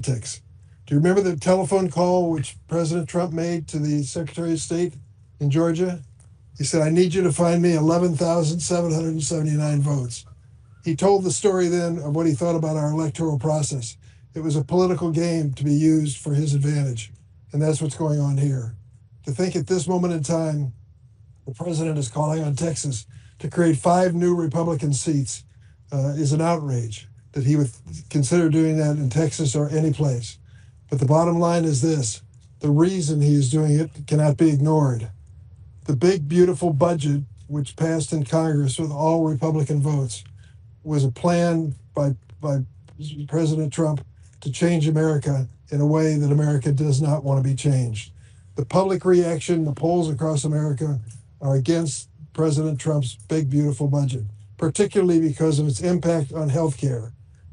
politics. Do you remember the telephone call which President Trump made to the Secretary of State in Georgia? He said, I need you to find me 11,779 votes. He told the story then of what he thought about our electoral process. It was a political game to be used for his advantage. And that's what's going on here. To think at this moment in time, the president is calling on Texas to create 5 new Republican seats is an outrage that he would consider doing that in Texas or any place. But the bottom line is this: the reason he is doing it cannot be ignored. The big, beautiful budget, which passed in Congress with all Republican votes, was a plan by President Trump to change America in a way that America does not want to be changed. The public reaction, the polls across America are against President Trump's big, beautiful budget, particularly because of its impact on healthcare.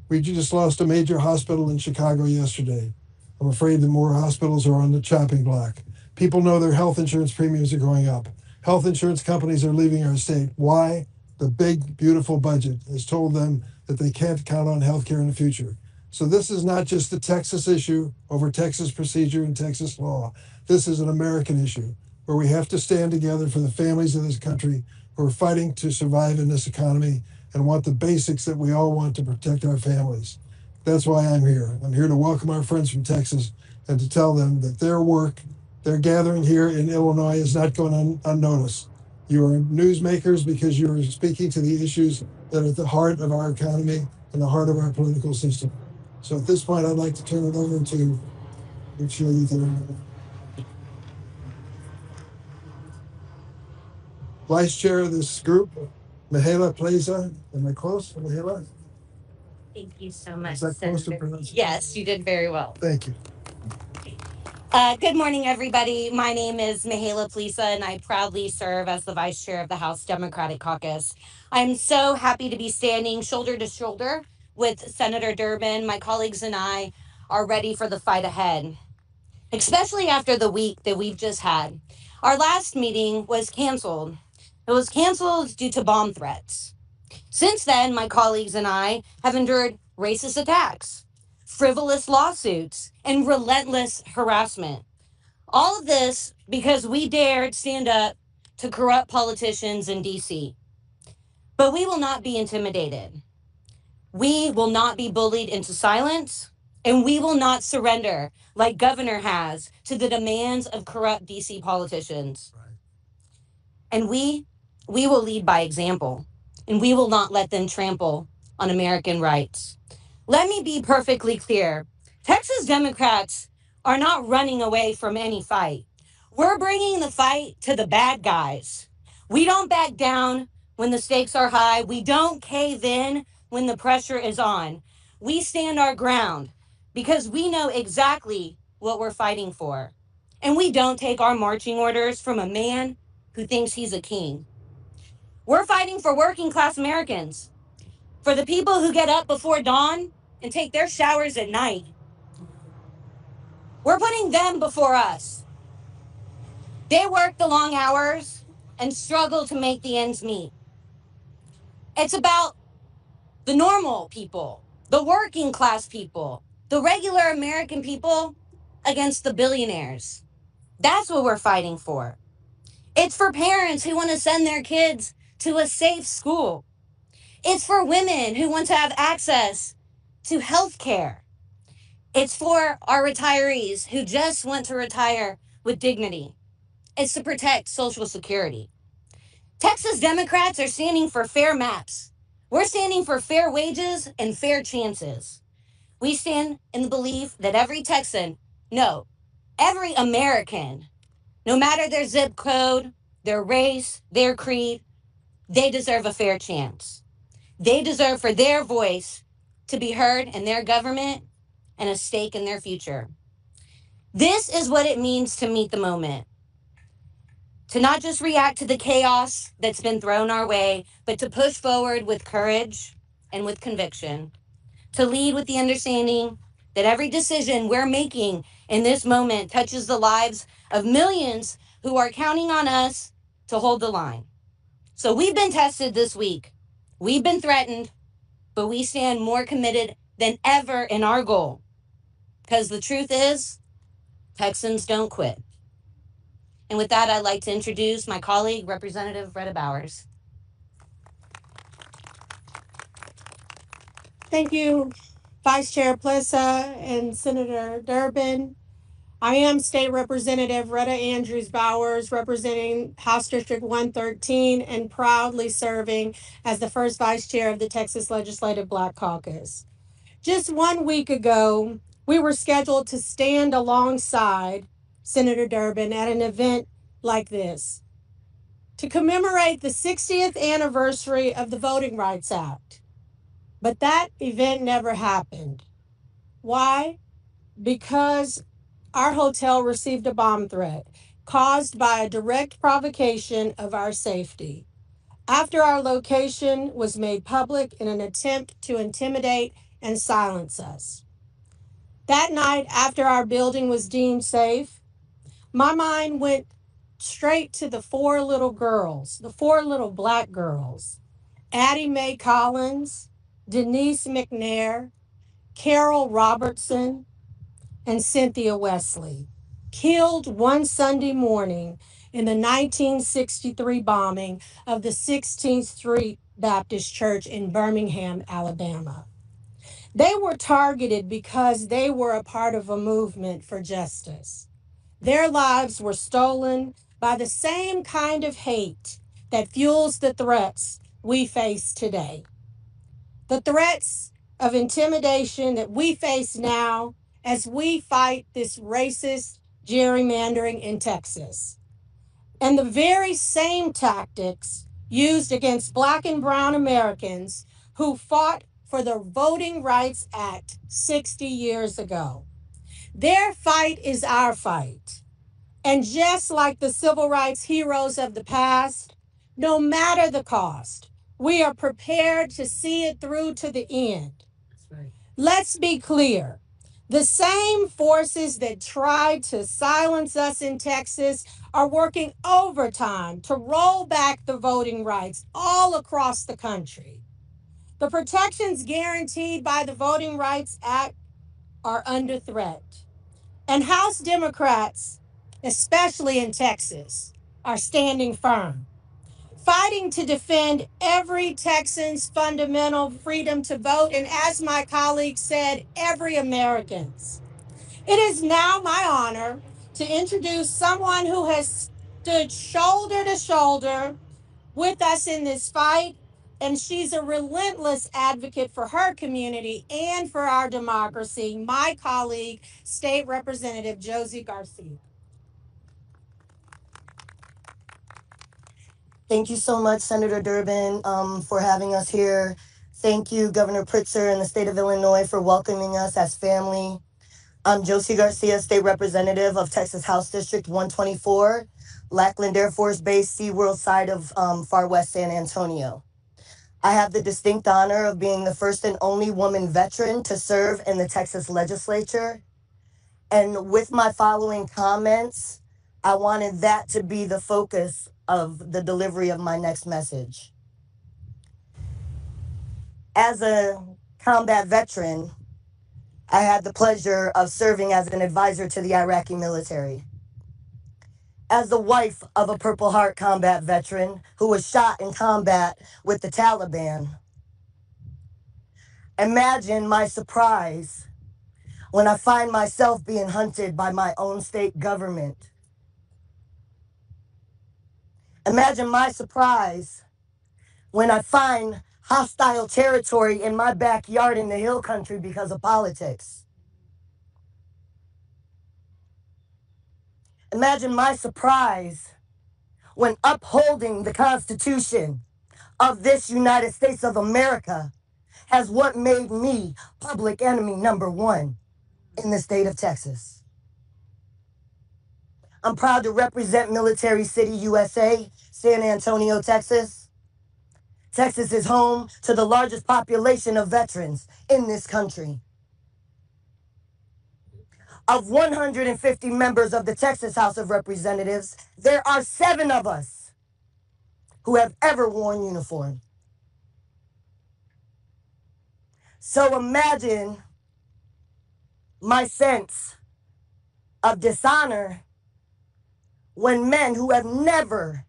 We just lost a major hospital in Chicago yesterday. I'm afraid that more hospitals are on the chopping block. People know their health insurance premiums are going up. Health insurance companies are leaving our state. Why? The big, beautiful budget has told them that they can't count on healthcare in the future. So this is not just a Texas issue over Texas procedure and Texas law. This is an American issue where we have to stand together for the families of this country who are fighting to survive in this economy and want the basics that we all want to protect our families. That's why I'm here. I'm here to welcome our friends from Texas and to tell them that their work, their gathering here in Illinois is not going unnoticed. You are newsmakers because you are speaking to the issues that are at the heart of our economy and the heart of our political system. So at this point, I'd like to turn it over to, make sure you can, Vice Chair of this group, Mihaela Plaza. Am I close, Mihaela? Thank you so much, Is that close to Senator. pronunciation? Yes, you did very well. Thank you. Good morning, everybody. My name is Mihaela Plisa, and I proudly serve as the Vice Chair of the House Democratic Caucus. I'm so happy to be standing shoulder to shoulder with Senator Durbin. My colleagues and I are ready for the fight ahead, especially after the week that we've just had. Our last meeting was canceled. It was canceled due to bomb threats. Since then, my colleagues and I have endured racist attacks, frivolous lawsuits, and relentless harassment. All of this because we dared stand up to corrupt politicians in DC. But we will not be intimidated. We will not be bullied into silence, and we will not surrender like Governor has to the demands of corrupt DC politicians. And we will lead by example, and we will not let them trample on American rights. Let me be perfectly clear. Texas Democrats are not running away from any fight. We're bringing the fight to the bad guys. We don't back down when the stakes are high. We don't cave in when the pressure is on. We stand our ground because we know exactly what we're fighting for. And we don't take our marching orders from a man who thinks he's a king. We're fighting for working class Americans, for the people who get up before dawn and take their showers at night. We're putting them before us. They work the long hours and struggle to make the ends meet. It's about the normal people, the working class people, the regular American people against the billionaires. That's what we're fighting for. It's for parents who want to send their kids to a safe school. It's for women who want to have access to health care. It's for our retirees who just want to retire with dignity. It's to protect Social Security. Texas Democrats are standing for fair maps. We're standing for fair wages and fair chances. We stand in the belief that every Texan, no, every American, no matter their zip code, their race, their creed, they deserve a fair chance. They deserve for their voice to be heard in their government and a stake in their future. This is what it means to meet the moment. To not just react to the chaos that's been thrown our way, but to push forward with courage and with conviction. To lead with the understanding that every decision we're making in this moment touches the lives of millions who are counting on us to hold the line. So we've been tested this week. We've been threatened, but we stand more committed than ever in our goal Because the truth is, Texans don't quit. And with that, I'd like to introduce my colleague, Representative Retta Bowers. Thank you, Vice Chair Plessa and Senator Durbin. I am State Representative Retta Andrews Bowers, representing House District 113 and proudly serving as the first Vice Chair of the Texas Legislative Black Caucus. Just 1 week ago, we were scheduled to stand alongside Senator Durbin at an event like this to commemorate the 60th anniversary of the Voting Rights Act. But that event never happened. Why? Because our hotel received a bomb threat caused by a direct provocation of our safety. After our location was made public in an attempt to intimidate and silence us. That night, after our building was deemed safe, my mind went straight to the four little girls, the four little black girls, Addie Mae Collins, Denise McNair, Carol Robertson, and Cynthia Wesley, killed one Sunday morning in the 1963 bombing of the 16th Street Baptist Church in Birmingham, Alabama. They were targeted because they were a part of a movement for justice. Their lives were stolen by the same kind of hate that fuels the threats we face today. The threats of intimidation that we face now as we fight this racist gerrymandering in Texas. And the very same tactics used against Black and brown Americans who fought for the Voting Rights Act 60 years ago. Their fight is our fight. And just like the civil rights heroes of the past, no matter the cost, we are prepared to see it through to the end. Right. Let's be clear. The same forces that tried to silence us in Texas are working overtime to roll back the voting rights all across the country. The protections guaranteed by the Voting Rights Act are under threat. And House Democrats, especially in Texas, are standing firm, fighting to defend every Texan's fundamental freedom to vote, and as my colleague said, every American's. It is now my honor to introduce someone who has stood shoulder to shoulder with us in this fight, and she's a relentless advocate for her community and for our democracy, my colleague, State Representative Josie Garcia. Thank you so much, Senator Durbin, for having us here. Thank you, Governor Pritzker and the state of Illinois for welcoming us as family. I'm Josie Garcia, State Representative of Texas House District 124, Lackland Air Force Base, SeaWorld side of far west San Antonio. I have the distinct honor of being the first and only woman veteran to serve in the Texas legislature. And with my following comments, I wanted that to be the focus of the delivery of my next message. As a combat veteran, I had the pleasure of serving as an advisor to the Iraqi military. As the wife of a Purple Heart combat veteran who was shot in combat with the Taliban, imagine my surprise when I find myself being hunted by my own state government. Imagine my surprise when I find hostile territory in my backyard in the hill country because of politics. Imagine my surprise when upholding the Constitution of this United States of America has what made me public enemy number one in the state of Texas. I'm proud to represent Military City, USA, San Antonio, Texas. Texas is home to the largest population of veterans in this country. Of 150 members of the Texas House of Representatives, there are 7 of us who have ever worn uniform. So imagine my sense of dishonor when men who have never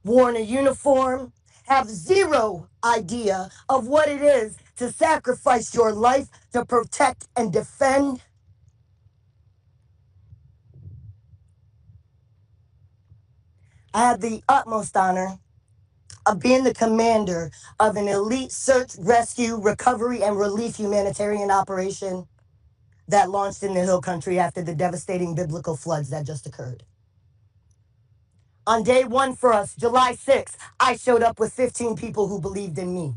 worn a uniform have zero idea of what it is to sacrifice your life to protect and defend. I had the utmost honor of being the commander of an elite search, rescue, recovery, and relief humanitarian operation that launched in the Hill Country after the devastating biblical floods that just occurred. On day one for us, July 6th, I showed up with 15 people who believed in me.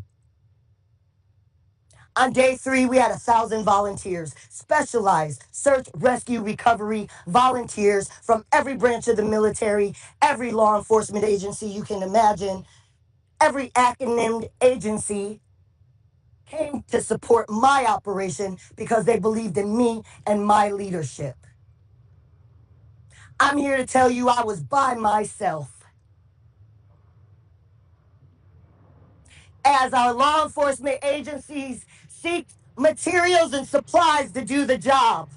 On day three, we had 1,000 volunteers, specialized search, rescue, recovery volunteers from every branch of the military, every law enforcement agency you can imagine, every acronymed agency came to support my operation because they believed in me and my leadership. I'm here to tell you I was by myself. As our law enforcement agencies seek materials and supplies to do the job,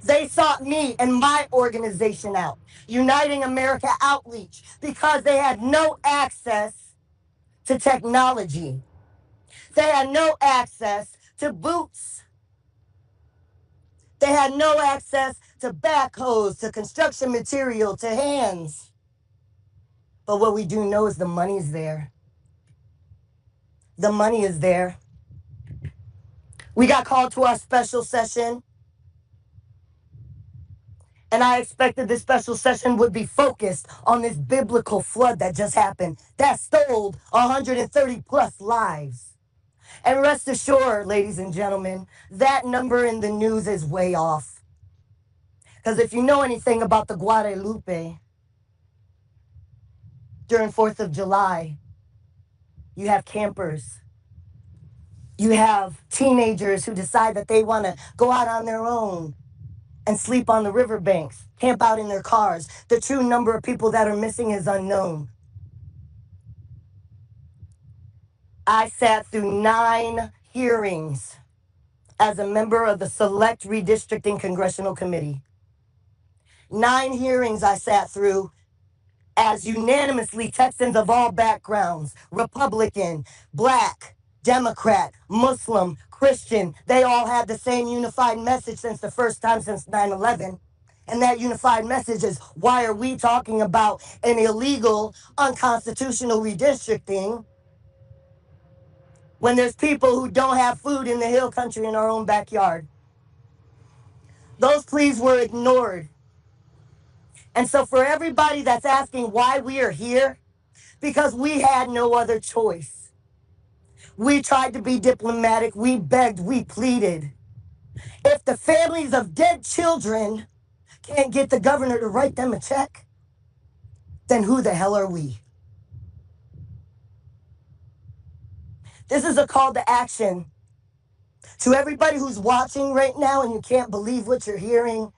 they sought me and my organization out, Uniting America Outreach, because they had no access to technology. They had no access to boots. They had no access to backhoes, to construction material, to hands. But what we do know is the money's there. The money is there. We got called to our special session, and I expected this special session would be focused on this biblical flood that just happened, that stole 130 plus lives. And rest assured, ladies and gentlemen, that number in the news is way off. Because if you know anything about the Guadalupe, during 4th of July, you have campers. You have teenagers who decide that they want to go out on their own and sleep on the riverbanks, camp out in their cars. The true number of people that are missing is unknown. I sat through 9 hearings as a member of the Select Redistricting Congressional Committee. 9 hearings I sat through as unanimously Texans of all backgrounds, Republican, Black, Democrat, Muslim, Christian, they all had the same unified message since the first time since 9/11. And that unified message is, why are we talking about an illegal, unconstitutional redistricting when there's people who don't have food in the Hill Country in our own backyard? Those pleas were ignored. And so for everybody that's asking why we are here, because we had no other choice. We tried to be diplomatic, we begged, we pleaded. If the families of dead children can't get the governor to write them a check, then who the hell are we? This is a call to action to everybody who's watching right now and you can't believe what you're hearing.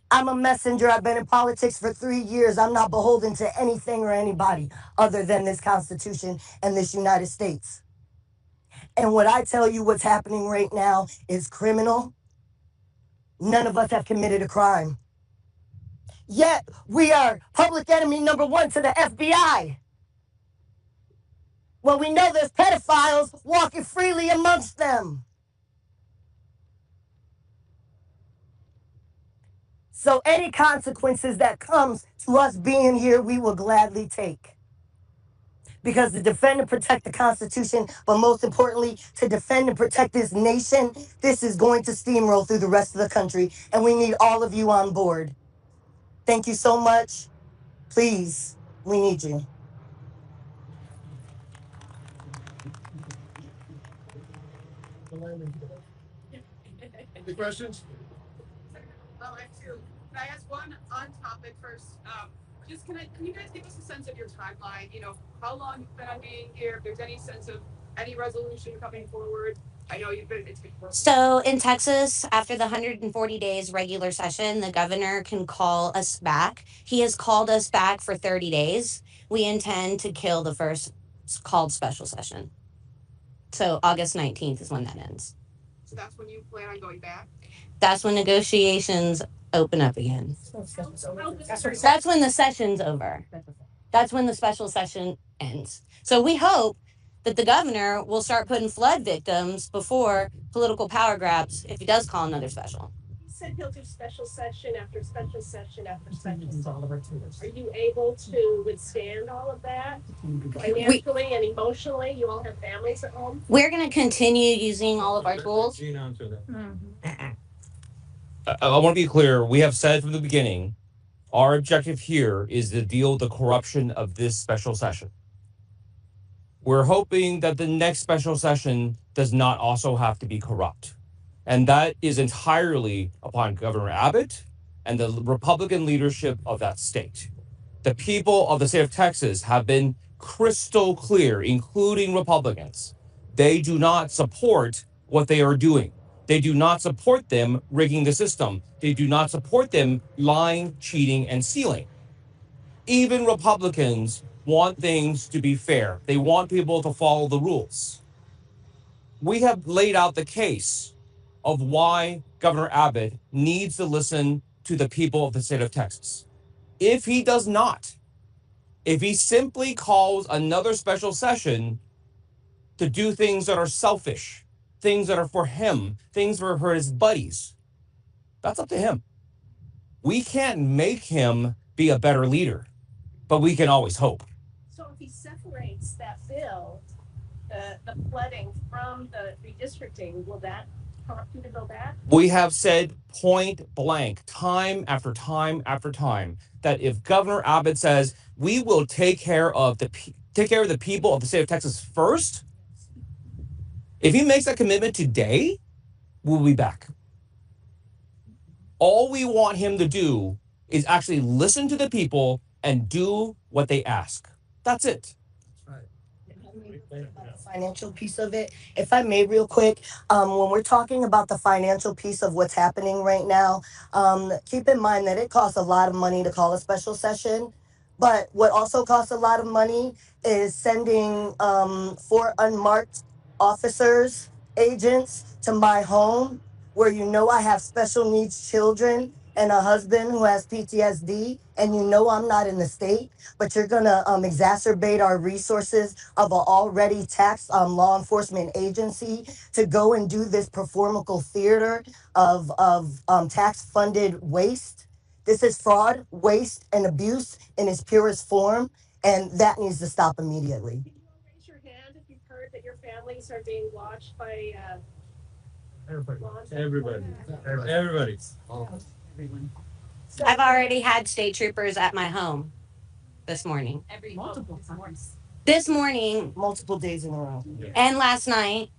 I'm a messenger. I've been in politics for 3 years. I'm not beholden to anything or anybody other than this Constitution and this United States. And what I tell you what's happening right now is criminal. None of us have committed a crime. Yet we are public enemy number 1 to the FBI. Well, we know there's pedophiles walking freely amongst them. So any consequences that comes to us being here, we will gladly take. Because to defend and protect the Constitution, but most importantly, to defend and protect this nation, this is going to steamroll through the rest of the country, and we need all of you on board. Thank you so much. Please, we need you. Any questions? Oh, I have two. Can I ask one on topic first? Can you guys give us a sense of your timeline? You know, how long you've been on being here? If there's any sense of any resolution coming forward? I know it's been. So in Texas, after the 140 days regular session, the governor can call us back. He has called us back for 30 days. We intend to kill the first called special session. So August 19th is when that ends. So that's when you plan on going back? That's when negotiations open up again. That's when the session's over. That's when the special session ends. So we hope that the governor will start putting flood victims before political power grabs if he does call another special. He said he'll do special session after special session after special session. Are you able to withstand all of that financially and emotionally? You all have families at home. We're going to continue using all of our tools. I want to be clear. We have said from the beginning, our objective here is to deal with the corruption of this special session. We're hoping that the next special session does not also have to be corrupt. And that is entirely upon Governor Abbott and the Republican leadership of that state. The people of the state of Texas have been crystal clear, including Republicans. They do not support what they are doing. They do not support them rigging the system. They do not support them lying, cheating, and stealing. Even Republicans want things to be fair. They want people to follow the rules. We have laid out the case of why Governor Abbott needs to listen to the people of the state of Texas. If he does not, if he simply calls another special session to do things that are selfish, things that are for him, things that are for his buddies, that's up to him. We can't make him be a better leader, but we can always hope. So if he separates that bill, the flooding from the redistricting, will that prompt you to go back? We have said point blank, time after time after time, that if Governor Abbott says we will take care of the people of the state of Texas first, if he makes that commitment today, we'll be back. All we want him to do is actually listen to the people and do what they ask. That's it. Financial piece of it, if I may, real quick, when we're talking about the financial piece of what's happening right now, keep in mind that it costs a lot of money to call a special session. But what also costs a lot of money is sending 4 unmarked officers, agents to my home, where you know I have special needs children and a husband who has PTSD, and you know I'm not in the state, but you're gonna exacerbate our resources of an already taxed law enforcement agency to go and do this performable theater of tax-funded waste. This is fraud, waste, and abuse in its purest form, and that needs to stop immediately. Can you all raise your hand if you've heard that your families are being watched by Everybody. I've already had state troopers at my home this morning. This morning Multiple days in a row. and last night.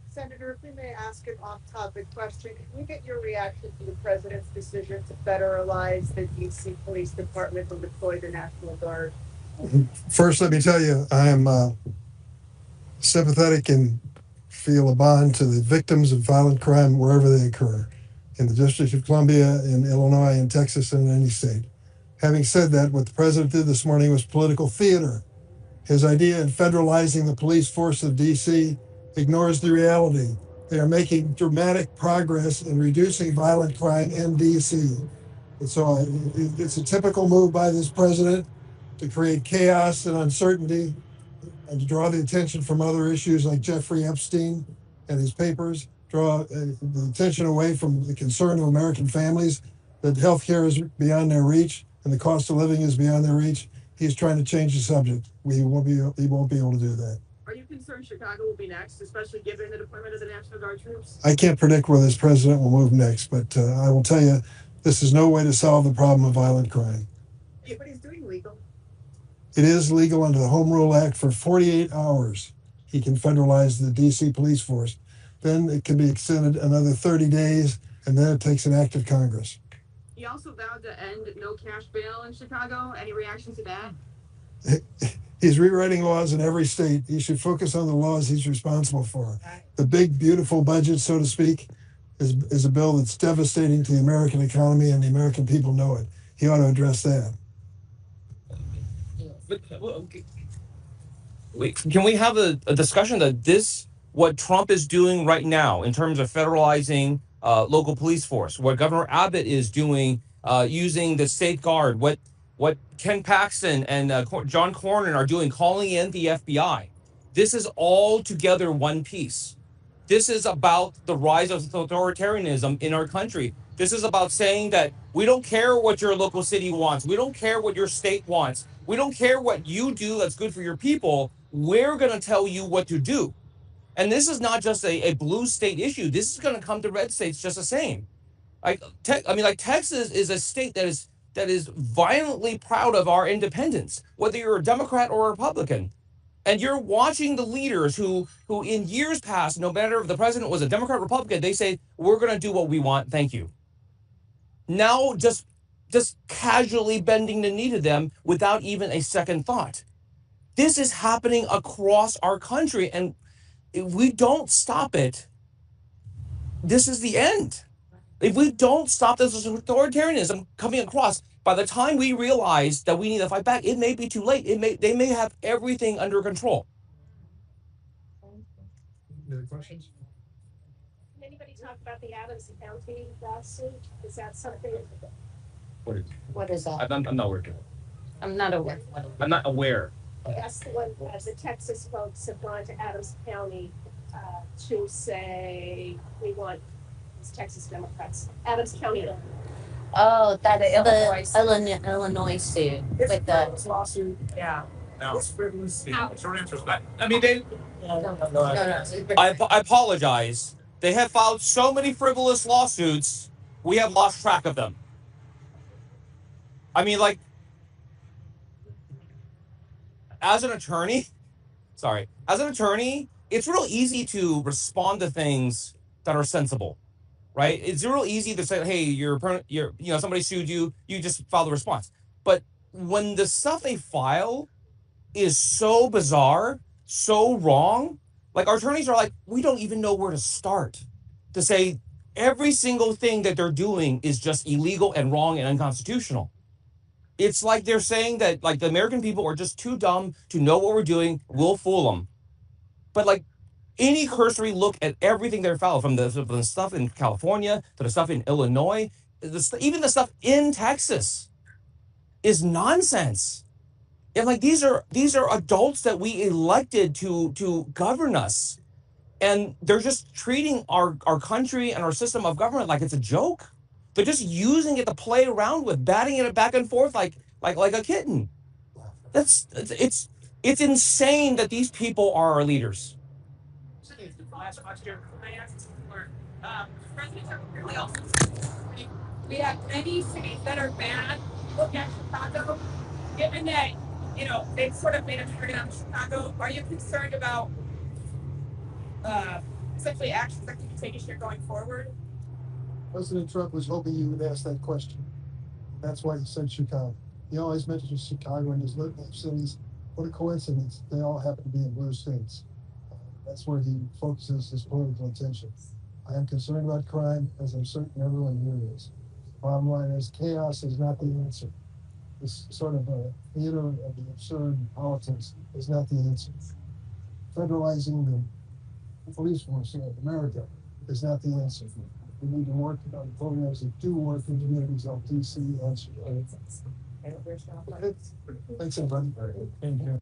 Senator, if we may ask an off-topic question, can we get your reaction to the president's decision to federalize the DC Police Department and deploy the National Guard? First, let me tell you, I am sympathetic and feel a bond to the victims of violent crime wherever they occur, in the District of Columbia, in Illinois, in Texas, and in any state. Having said that, what the president did this morning was political theater. His idea in federalizing the police force of DC ignores the reality. They are making dramatic progress in reducing violent crime in DC. And so it's a typical move by this president to create chaos and uncertainty and to draw the attention from other issues like Jeffrey Epstein and his papers, draw the attention away from the concern of American families that healthcare is beyond their reach and the cost of living is beyond their reach. He's trying to change the subject. He won't be able to do that. Are you concerned Chicago will be next, especially given the deployment of the National Guard troops? I can't predict where this president will move next, but I will tell you, this is no way to solve the problem of violent crime. Yeah, but he's doing legal. It is legal under the Home Rule Act. For 48 hours, he can federalize the DC police force. Then it can be extended another 30 days, and then it takes an act of Congress. He also vowed to end no cash bail in Chicago. Any reaction to that? He's rewriting laws in every state. He should focus on the laws he's responsible for. The big, beautiful budget, so to speak, is a bill that's devastating to the American economy, and the American people know it. He ought to address that. Can we have a discussion that this what Trump is doing right now in terms of federalizing local police force, what Governor Abbott is doing using the state guard, what Ken Paxton and John Cornyn are doing, calling in the FBI. This is all together one piece. This is about the rise of authoritarianism in our country. This is about saying that we don't care what your local city wants. We don't care what your state wants. We don't care what you do that's good for your people. We're going to tell you what to do. And this is not just a blue state issue. This is going to come to red states just the same. Like Texas is a state that is violently proud of our independence, whether you're a Democrat or a Republican. And you're watching the leaders who in years past, no matter if the president was a Democrat or Republican, they say, we're going to do what we want. Thank you. Now just casually bending the knee to them without even a second thought. This is happening across our country. And if we don't stop it, this is the end. If we don't stop this authoritarianism coming across, by the time we realize that we need to fight back, it may be too late. They may have everything under control. Any other questions? Can anybody talk about the Adams County lawsuit? Is that something? What is that? I'm not aware. I'm not aware. I'm not aware. That's the one, the Texas folks have gone to Adams County to say, we want these Texas Democrats, Adams County. Oh, that's the Illinois suit with the lawsuit. Yeah. No, it's frivolous. Short answer is but I mean, they. no. I apologize. They have filed so many frivolous lawsuits, we have lost track of them. I mean, like, as an attorney, it's real easy to respond to things that are sensible, right? It's real easy to say, hey, somebody sued you, you just file the response. But when the stuff they file is so bizarre, so wrong, like our attorneys are like, we don't even know where to start to say every single thing that they're doing is just illegal and wrong and unconstitutional. It's like they're saying that like the American people are just too dumb to know what we're doing. We'll fool them. But like any cursory look at everything they're filed, from the stuff in California to the stuff in Illinois, even the stuff in Texas, is nonsense. And like these are adults that we elected to govern us, and they're just treating our country and our system of government like it's a joke. They're just using it to play around with, batting it back and forth like a kitten. It's insane that these people are our leaders. Presidents are clearly also. We have many cities that are bad. Look at Chicago. Given that, they've sort of made a target on Chicago, are you concerned about essentially actions that can be taken here going forward? President Trump was hoping you would ask that question. That's why he said Chicago. He always mentions Chicago in his list of cities. What a coincidence. They all happen to be in blue states. That's where he focuses his political attention. I am concerned about crime, as I'm certain everyone here is. Bottom line is, chaos is not the answer. This sort of a theater of the absurd politics is not the answer. Federalizing the police force of America is not the answer. We need to work on programs that do work in communities like DC and Chicago. Thanks, everybody. Thank you.